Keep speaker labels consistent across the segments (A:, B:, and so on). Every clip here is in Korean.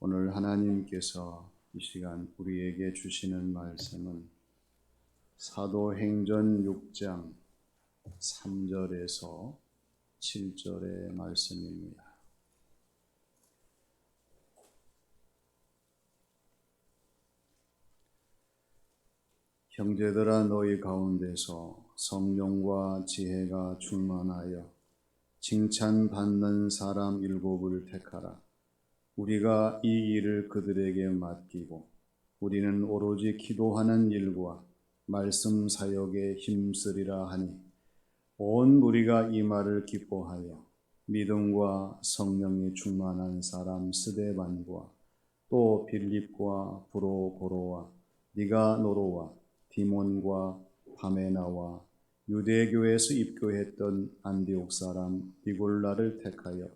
A: 오늘 하나님께서 이 시간 우리에게 주시는 말씀은 사도행전 6장 3절에서 7절의 말씀입니다. 형제들아, 너희 가운데서 성령과 지혜가 충만하여 칭찬받는 사람 7을 택하라. 우리가 이 일을 그들에게 맡기고 우리는 오로지 기도하는 일과 말씀 사역에 힘쓰리라 하니, 온 무리가 이 말을 기뻐하여 믿음과 성령이 충만한 사람 스데반과 또 빌립과 브로고로와 니가노로와 디몬과 바메나와 유대교에서 입교했던 안디옥 사람 니골라를 택하여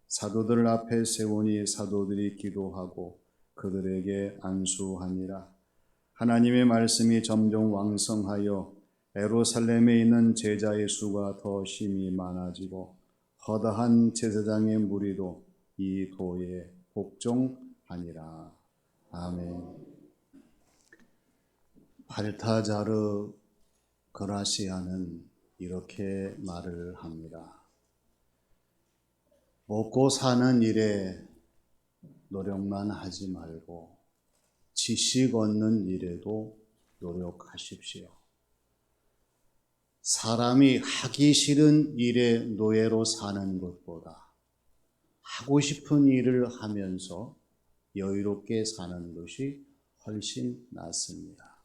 A: 사도들 앞에 세우니, 사도들이 기도하고 그들에게 안수하니라. 하나님의 말씀이 점점 왕성하여 예루살렘에 있는 제자의 수가 더 심히 많아지고 허다한 제사장의 무리도 이 도에 복종하니라. 아멘. 발타자르 그라시아는 이렇게 말을 합니다. 먹고 사는 일에 노력만 하지 말고 지식 얻는 일에도 노력하십시오. 사람이 하기 싫은 일에 노예로 사는 것보다 하고 싶은 일을 하면서 여유롭게 사는 것이 훨씬 낫습니다.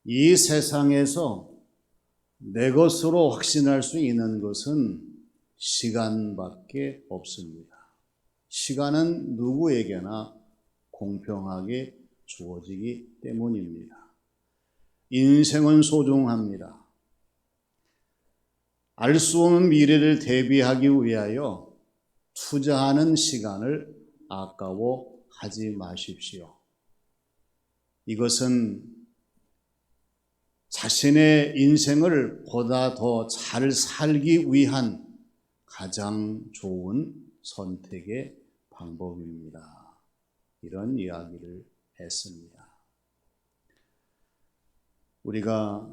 A: 이 세상에서 내 것으로 확신할 수 있는 것은 시간밖에 없습니다. 시간은 누구에게나 공평하게 주어지기 때문입니다. 인생은 소중합니다. 알 수 없는 미래를 대비하기 위하여 투자하는 시간을 아까워하지 마십시오. 이것은 자신의 인생을 보다 더 잘 살기 위한 가장 좋은 선택의 방법입니다. 이런 이야기를 했습니다. 우리가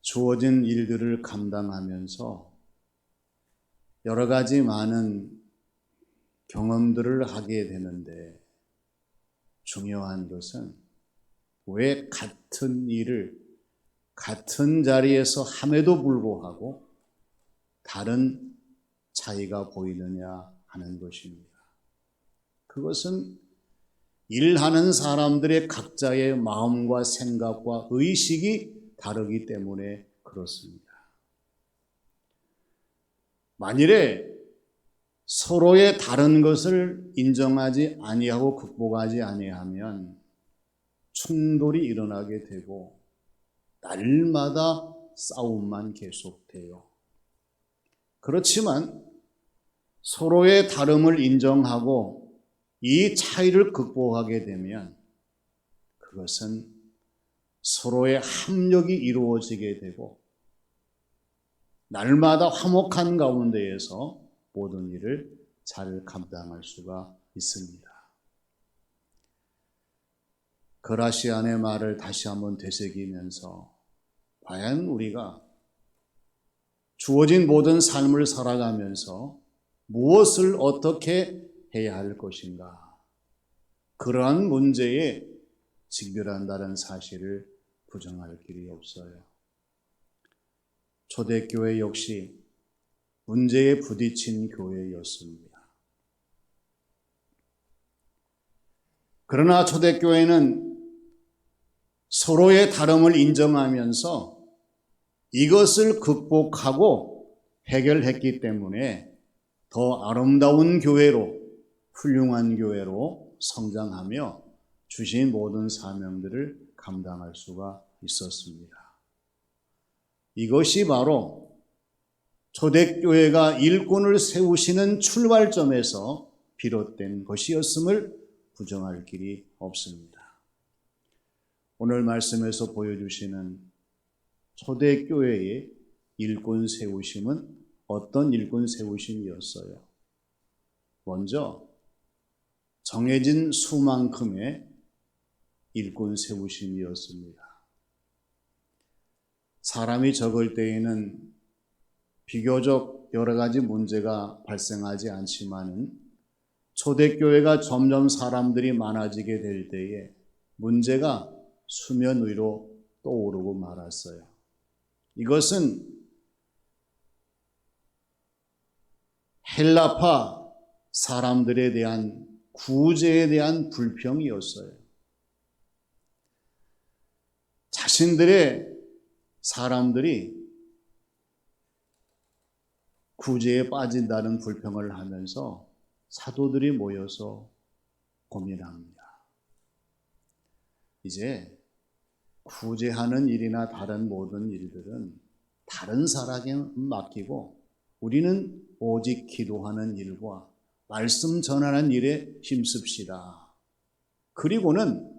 A: 주어진 일들을 감당하면서 여러 가지 많은 경험들을 하게 되는데, 중요한 것은 왜 같은 일을 같은 자리에서 함에도 불구하고 다른 차이가 보이느냐 하는 것입니다. 그것은 일하는 사람들의 각자의 마음과 생각과 의식이 다르기 때문에 그렇습니다. 만일에 서로의 다른 것을 인정하지 아니하고 극복하지 아니하면 충돌이 일어나게 되고 날마다 싸움만 계속돼요. 그렇지만 서로의 다름을 인정하고 이 차이를 극복하게 되면 그것은 서로의 합력이 이루어지게 되고 날마다 화목한 가운데에서 모든 일을 잘 감당할 수가 있습니다. 그라시안의 말을 다시 한번 되새기면서 과연 우리가 주어진 모든 삶을 살아가면서 무엇을 어떻게 해야 할 것인가, 그러한 문제에 직면한다는 사실을 부정할 길이 없어요. 초대교회 역시 문제에 부딪힌 교회였습니다. 그러나 초대교회는 서로의 다름을 인정하면서 이것을 극복하고 해결했기 때문에 더 아름다운 교회로, 훌륭한 교회로 성장하며 주신 모든 사명들을 감당할 수가 있었습니다. 이것이 바로 초대교회가 일꾼을 세우시는 출발점에서 비롯된 것이었음을 부정할 길이 없습니다. 오늘 말씀에서 보여주시는 초대교회의 일꾼 세우심은 어떤 일꾼 세우심이었어요? 먼저 정해진 수만큼의 일꾼 세우심이었습니다. 사람이 적을 때에는 비교적 여러 가지 문제가 발생하지 않지만은 초대교회가 점점 사람들이 많아지게 될 때에 문제가 수면 위로 떠오르고 말았어요. 이것은 헬라파 사람들에 대한 구제에 대한 불평이었어요. 자신들의 사람들이 구제에 빠진다는 불평을 하면서 사도들이 모여서 고민합니다. 이제 구제하는 일이나 다른 모든 일들은 다른 사람에게 맡기고 우리는 오직 기도하는 일과 말씀 전하는 일에 힘씁시다. 그리고는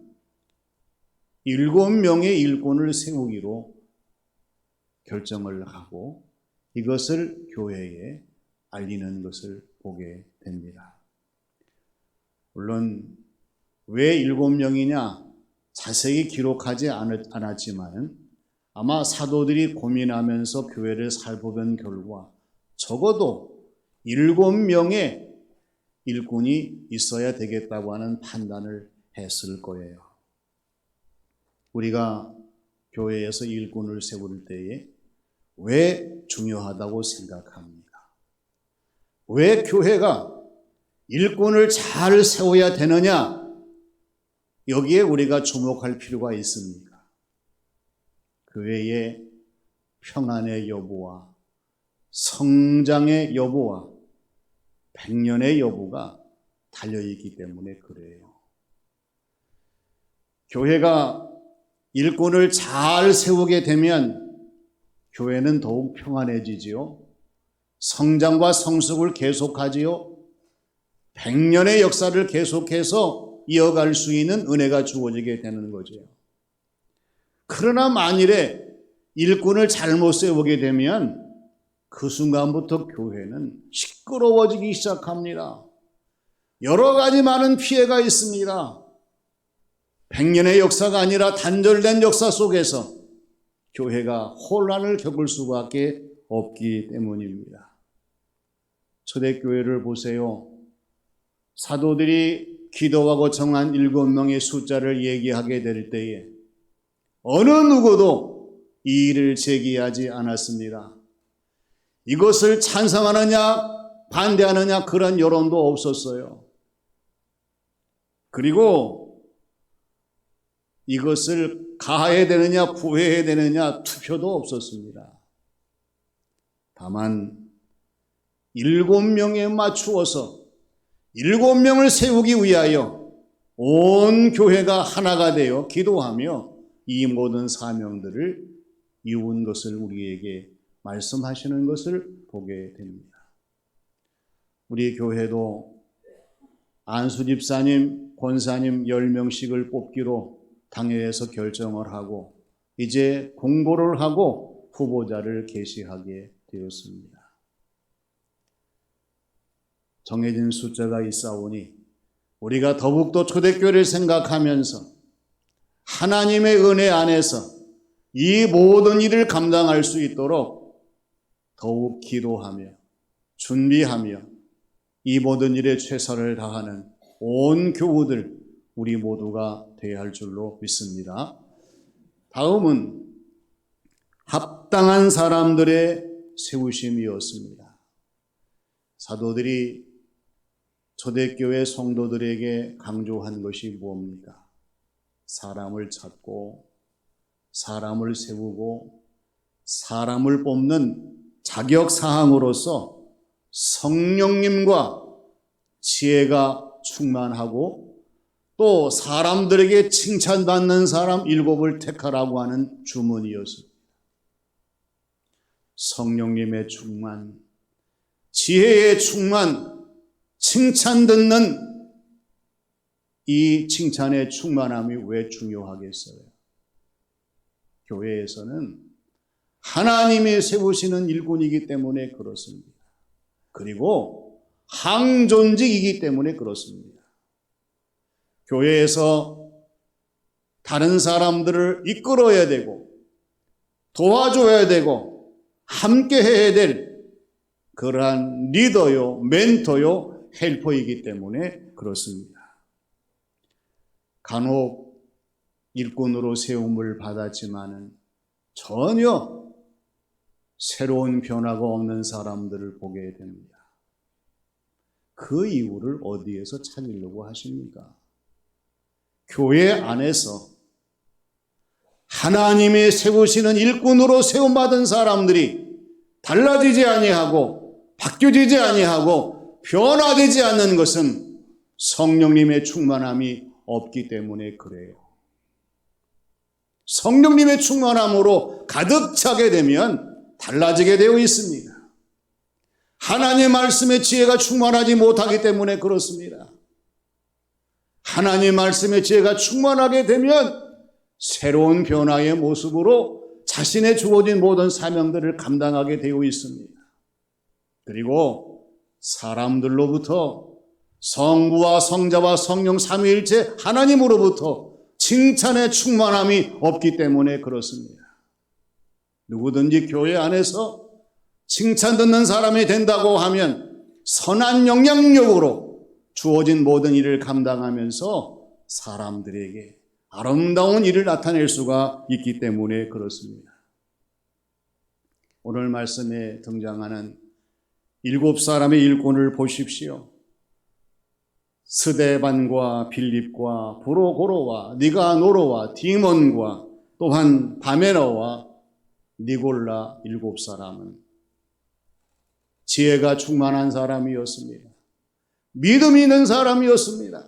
A: 7명의 일꾼을 세우기로 결정을 하고 이것을 교회에 알리는 것을 보게 됩니다. 물론 왜 7명이냐 자세히 기록하지 않았지만 아마 사도들이 고민하면서 교회를 살펴본 결과 적어도 7명의 일꾼이 있어야 되겠다고 하는 판단을 했을 거예요. 우리가 교회에서 일꾼을 세울 때에 왜 중요하다고 생각합니다. 왜 교회가 일꾼을 잘 세워야 되느냐? 여기에 우리가 주목할 필요가 있습니다. 교회의 평안의 여부와 성장의 여부와 백년의 여부가 달려있기 때문에 그래요. 교회가 일꾼을 잘 세우게 되면 교회는 더욱 평안해지지요. 성장과 성숙을 계속하지요. 백년의 역사를 계속해서 이어갈 수 있는 은혜가 주어지게 되는 거죠. 그러나 만일에 일꾼을 잘못 세우게 되면 그 순간부터 교회는 시끄러워지기 시작합니다. 여러 가지 많은 피해가 있습니다. 백년의 역사가 아니라 단절된 역사 속에서 교회가 혼란을 겪을 수밖에 없기 때문입니다. 초대교회를 보세요. 사도들이 기도하고 정한 7명의 숫자를 얘기하게 될 때에 어느 누구도 이 일을 제기하지 않았습니다. 이것을 찬성하느냐 반대하느냐 그런 여론도 없었어요. 그리고 이것을 가해야 되느냐 부해야 되느냐 투표도 없었습니다. 다만 7명에 맞추어서 7명을 세우기 위하여 온 교회가 하나가 되어 기도하며 이 모든 사명들을 이룬 것을 우리에게 말씀하시는 것을 보게 됩니다. 우리 교회도 안수 집사님, 권사님 10명씩을 뽑기로 당회에서 결정을 하고 이제 공고를 하고 후보자를 게시하게 되었습니다. 정해진 숫자가 있사오니 우리가 더욱더 초대교회를 생각하면서 하나님의 은혜 안에서 이 모든 일을 감당할 수 있도록 더욱 기도하며 준비하며 이 모든 일에 최선을 다하는 온 교우들 우리 모두가 되어야 할 줄로 믿습니다. 다음은 합당한 사람들의 세우심이었습니다. 사도들이 초대교회 성도들에게 강조한 것이 무엇입니까? 사람을 찾고 사람을 세우고 사람을 뽑는 자격사항으로서 성령님과 지혜가 충만하고 또 사람들에게 칭찬받는 사람 7을 택하라고 하는 주문이었습니다. 성령님의 충만, 지혜의 충만, 칭찬 듣는 이 칭찬의 충만함이 왜 중요하겠어요? 교회에서는 하나님이 세우시는 일꾼이기 때문에 그렇습니다. 그리고 항존직이기 때문에 그렇습니다. 교회에서 다른 사람들을 이끌어야 되고 도와줘야 되고 함께 해야 될 그러한 리더요, 멘토요, 헬퍼이기 때문에 그렇습니다. 간혹 일꾼으로 세움을 받았지만은 전혀 새로운 변화가 없는 사람들을 보게 됩니다. 그 이유를 어디에서 찾으려고 하십니까? 교회 안에서 하나님이 세우시는 일꾼으로 세움받은 사람들이 달라지지 아니하고 바뀌어지지 아니하고 변화되지 않는 것은 성령님의 충만함이 없기 때문에 그래요. 성령님의 충만함으로 가득 차게 되면 달라지게 되어 있습니다. 하나님의 말씀의 지혜가 충만하지 못하기 때문에 그렇습니다. 하나님의 말씀의 지혜가 충만하게 되면 새로운 변화의 모습으로 자신의 주어진 모든 사명들을 감당하게 되어 있습니다. 그리고 사람들로부터 성부와 성자와 성령 삼위일체 하나님으로부터 칭찬의 충만함이 없기 때문에 그렇습니다. 누구든지 교회 안에서 칭찬 듣는 사람이 된다고 하면 선한 영향력으로 주어진 모든 일을 감당하면서 사람들에게 아름다운 일을 나타낼 수가 있기 때문에 그렇습니다. 오늘 말씀에 등장하는 7사람의 일꾼을 보십시오. 스데반과 빌립과 브로고로와 니가노로와 디몬과 또한 바메나와 니골라 7사람은 지혜가 충만한 사람이었습니다. 믿음이 있는 사람이었습니다.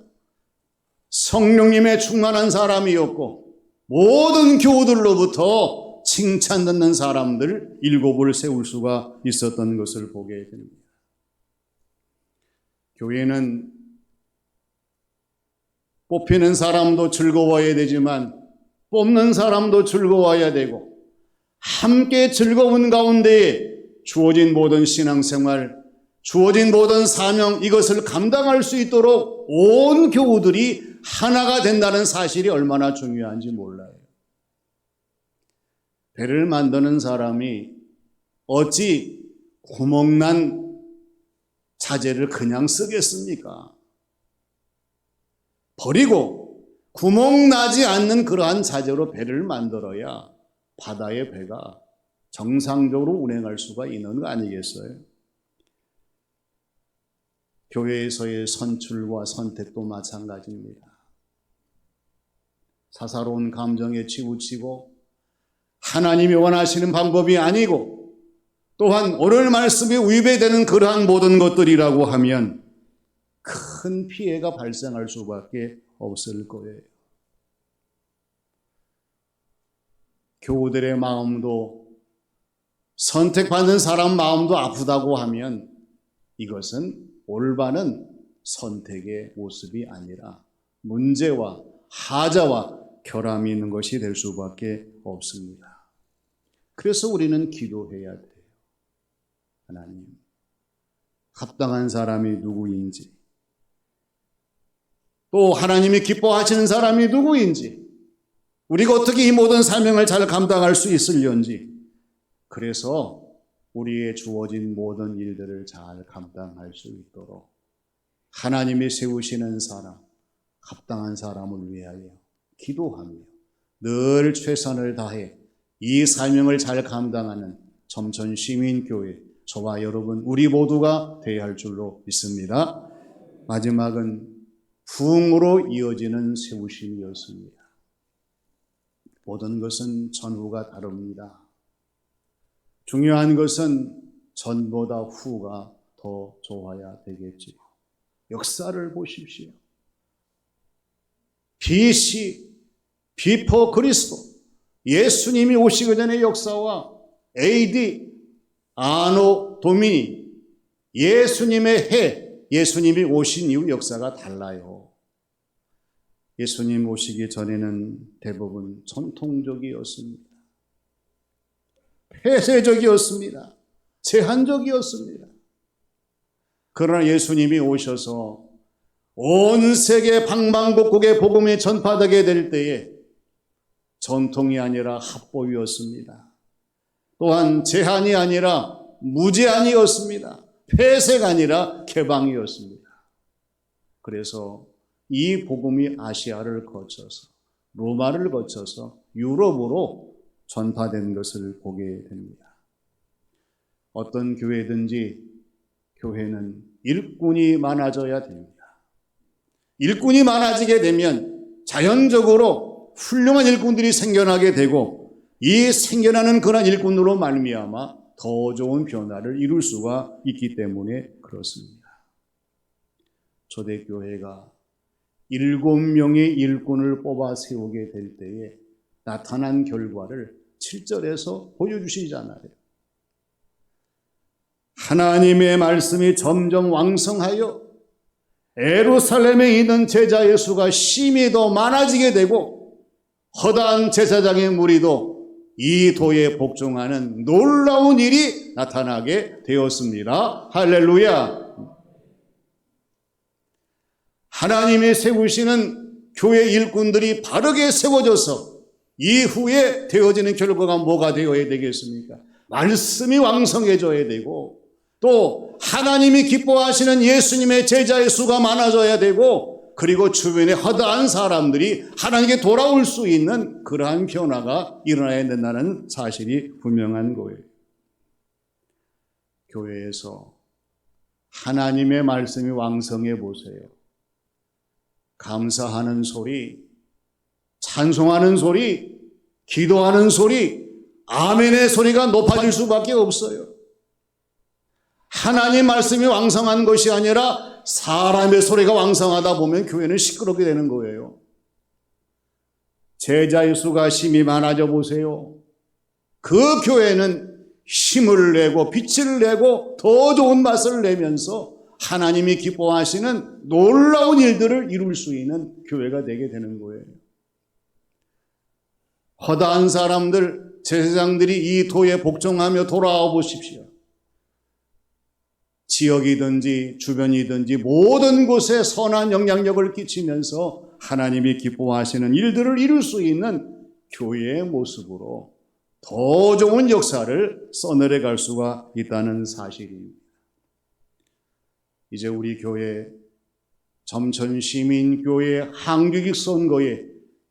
A: 성령님의 충만한 사람이었고 모든 교우들로부터 칭찬 듣는 사람들 7을 세울 수가 있었던 것을 보게 됩니다. 교회는 뽑히는 사람도 즐거워야 되지만 뽑는 사람도 즐거워야 되고 함께 즐거운 가운데에 주어진 모든 신앙생활, 주어진 모든 사명 이것을 감당할 수 있도록 온 교우들이 하나가 된다는 사실이 얼마나 중요한지 몰라요. 배를 만드는 사람이 어찌 구멍난 자재를 그냥 쓰겠습니까? 버리고 구멍나지 않는 그러한 자재로 배를 만들어야 바다의 배가 정상적으로 운행할 수가 있는 거 아니겠어요? 교회에서의 선출과 선택도 마찬가지입니다. 사사로운 감정에 치우치고 하나님이 원하시는 방법이 아니고 또한 오늘 말씀에 위배되는 그러한 모든 것들이라고 하면 큰 피해가 발생할 수밖에 없을 거예요. 교우들의 마음도 선택받는 사람 마음도 아프다고 하면 이것은 올바른 선택의 모습이 아니라 문제와 하자와 결함이 있는 것이 될 수밖에 없습니다. 그래서 우리는 기도해야 돼요. 하나님, 합당한 사람이 누구인지, 또 하나님이 기뻐하시는 사람이 누구인지, 우리가 어떻게 이 모든 사명을 잘 감당할 수 있을런지, 그래서 우리의 주어진 모든 일들을 잘 감당할 수 있도록 하나님이 세우시는 사람, 합당한 사람을 위하여 기도하며 늘 최선을 다해 이 사명을 잘 감당하는 점천시민교회 저와 여러분 우리 모두가 되어야 할 줄로 믿습니다. 마지막은 부흥으로 이어지는 세우심이었습니다. 모든 것은 전후가 다릅니다. 중요한 것은 전보다 후가 더 좋아야 되겠지요. 역사를 보십시오. BC, 비포 그리스도, 예수님이 오시기 전의 역사와 AD, 아노 도미니, 예수님의 해, 예수님이 오신 이후 역사가 달라요. 예수님 오시기 전에는 대부분 전통적이었습니다. 폐쇄적이었습니다. 제한적이었습니다. 그러나 예수님이 오셔서 온 세계 방방곡곡에 복음이 전파되게 될 때에 전통이 아니라 합법이었습니다. 또한 제한이 아니라 무제한이었습니다. 폐쇄가 아니라 개방이었습니다. 그래서 이 복음이 아시아를 거쳐서 로마를 거쳐서 유럽으로 전파된 것을 보게 됩니다. 어떤 교회든지 교회는 일꾼이 많아져야 됩니다. 일꾼이 많아지게 되면 자연적으로 훌륭한 일꾼들이 생겨나게 되고 이 생겨나는 그런 일꾼으로 말미암아 더 좋은 변화를 이룰 수가 있기 때문에 그렇습니다. 초대교회가 7명의 일꾼을 뽑아 세우게 될 때에 나타난 결과를 7절에서 보여주시잖아요. 하나님의 말씀이 점점 왕성하여 예루살렘에 있는 제자의 수가 심히 더 많아지게 되고 허다한 제사장의 무리도 이 도에 복종하는 놀라운 일이 나타나게 되었습니다. 할렐루야! 하나님이 세우시는 교회 일꾼들이 바르게 세워져서 이후에 되어지는 결과가 뭐가 되어야 되겠습니까? 말씀이 왕성해져야 되고 또 하나님이 기뻐하시는 예수님의 제자의 수가 많아져야 되고 그리고 주변에 허다한 사람들이 하나님께 돌아올 수 있는 그러한 변화가 일어나야 된다는 사실이 분명한 거예요. 교회에서 하나님의 말씀이 왕성해 보세요. 감사하는 소리, 찬송하는 소리, 기도하는 소리, 아멘의 소리가 높아질 수밖에 없어요. 하나님 말씀이 왕성한 것이 아니라 사람의 소리가 왕성하다 보면 교회는 시끄럽게 되는 거예요. 제자의 수가 심히 많아져 보세요. 그 교회는 힘을 내고 빛을 내고 더 좋은 맛을 내면서 하나님이 기뻐하시는 놀라운 일들을 이룰 수 있는 교회가 되게 되는 거예요. 허다한 사람들, 제사장들이 이 도에 복종하며 돌아와 보십시오. 지역이든지 주변이든지 모든 곳에 선한 영향력을 끼치면서 하나님이 기뻐하시는 일들을 이룰 수 있는 교회의 모습으로 더 좋은 역사를 써내려 갈 수가 있다는 사실입니다. 이제 우리 교회 점천시민교회 항규직 선거에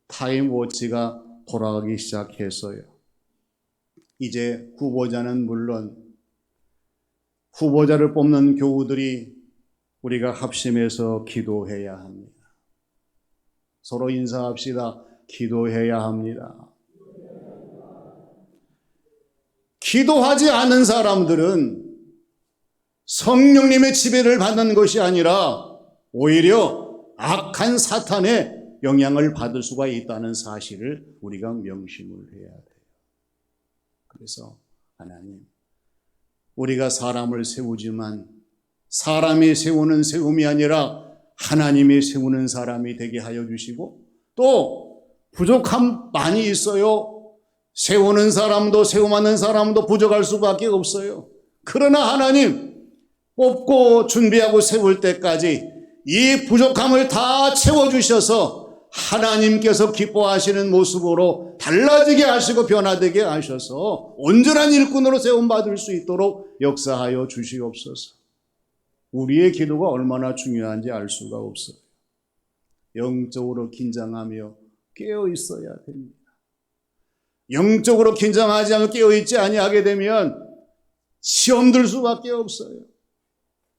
A: 타임워치가 돌아가기 시작했어요. 이제 후보자는 물론 후보자를 뽑는 교우들이 우리가 합심해서 기도해야 합니다. 서로 인사합시다. 기도해야 합니다. 기도하지 않은 사람들은 성령님의 지배를 받는 것이 아니라 오히려 악한 사탄의 영향을 받을 수가 있다는 사실을 우리가 명심을 해야 돼요. 그래서 하나님, 우리가 사람을 세우지만 사람이 세우는 세움이 아니라 하나님이 세우는 사람이 되게 하여 주시고 또 부족함 많이 있어요. 세우는 사람도 세움하는 사람도 부족할 수밖에 없어요. 그러나 하나님 뽑고 준비하고 세울 때까지 이 부족함을 다 채워주셔서 하나님께서 기뻐하시는 모습으로 달라지게 하시고 변화되게 하셔서 온전한 일꾼으로 세움받을 수 있도록 역사하여 주시옵소서. 우리의 기도가 얼마나 중요한지 알 수가 없어요. 영적으로 긴장하며 깨어 있어야 됩니다. 영적으로 긴장하지 않고 깨어 있지 아니하게 되면 시험 들 수밖에 없어요.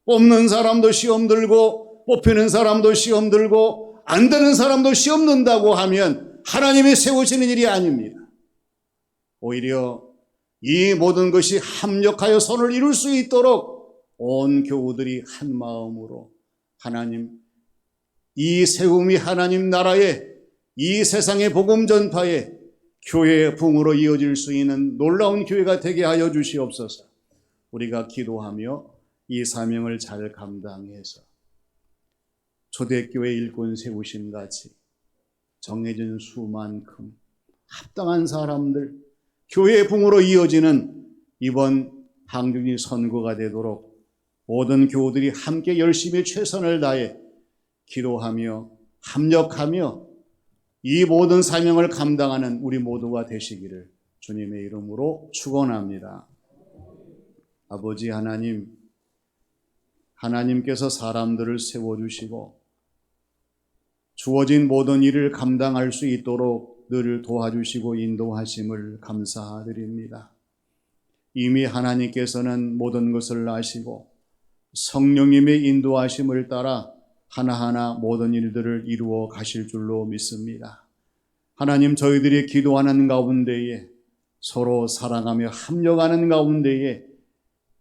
A: 뽑는 사람도 시험 들고 뽑히는 사람도 시험 들고 안 되는 사람도 시험 든다고 하면 하나님이 세우시는 일이 아닙니다. 오히려 이 모든 것이 합력하여 선을 이룰 수 있도록 온 교우들이 한 마음으로 하나님, 이 세움이 하나님 나라에 이 세상의 복음 전파에 교회의 붕으로 이어질 수 있는 놀라운 교회가 되게 하여 주시옵소서. 우리가 기도하며 이 사명을 잘 감당해서 초대교회 일꾼 세우신 같이 정해진 수만큼 합당한 사람들, 교회의 붕으로 이어지는 이번 항중이 선거가 되도록 모든 교우들이 함께 열심히 최선을 다해 기도하며 합력하며 이 모든 사명을 감당하는 우리 모두가 되시기를 주님의 이름으로 축원합니다. 아버지 하나님, 하나님께서 사람들을 세워주시고 주어진 모든 일을 감당할 수 있도록 늘 도와주시고 인도하심을 감사드립니다. 이미 하나님께서는 모든 것을 아시고 성령님의 인도하심을 따라 하나하나 모든 일들을 이루어 가실 줄로 믿습니다. 하나님, 저희들이 기도하는 가운데에 서로 사랑하며 합력하는 가운데에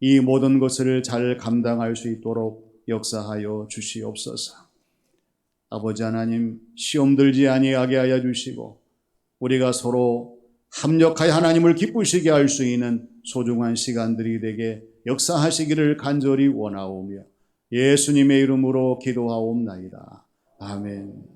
A: 이 모든 것을 잘 감당할 수 있도록 역사하여 주시옵소서. 아버지 하나님, 시험 들지 아니하게 하여 주시고 우리가 서로 합력하여 하나님을 기쁘시게 할 수 있는 소중한 시간들이 되게 역사하시기를 간절히 원하오며 예수님의 이름으로 기도하옵나이다. 아멘.